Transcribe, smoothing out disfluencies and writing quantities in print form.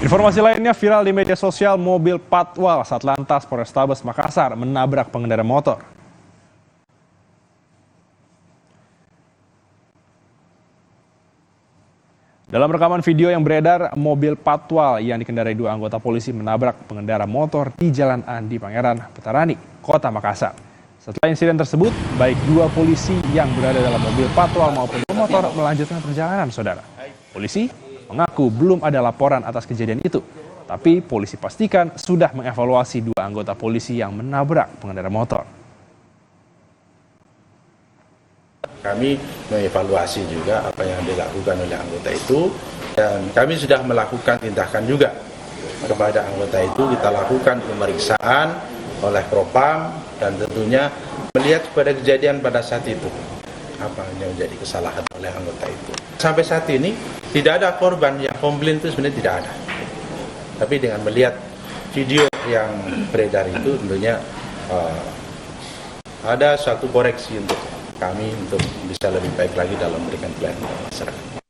Informasi lainnya viral di media sosial, mobil patwal Satlantas Polrestabes Makassar menabrak pengendara motor. Dalam rekaman video yang beredar, mobil patwal yang dikendarai dua anggota polisi menabrak pengendara motor di Jalan Andi Pangeran, Petarani, Kota Makassar. Setelah insiden tersebut, baik dua polisi yang berada dalam mobil patwal maupun motor melanjutkan perjalanan, saudara. Polisi mengaku belum ada laporan atas kejadian itu, tapi polisi pastikan sudah mengevaluasi dua anggota polisi yang menabrak pengendara motor. Kami mengevaluasi juga apa yang dilakukan oleh anggota itu, dan kami sudah melakukan tindakan juga kepada anggota itu. Kita lakukan pemeriksaan oleh Propam dan tentunya melihat pada kejadian pada saat itu apa yang menjadi kesalahan oleh anggota itu. Sampai saat ini tidak ada korban yang komplain, itu sebenarnya tidak ada. Tapi dengan melihat video yang beredar itu tentunya ada suatu koreksi untuk kami untuk bisa lebih baik lagi dalam memberikan pelayanan kepada masyarakat.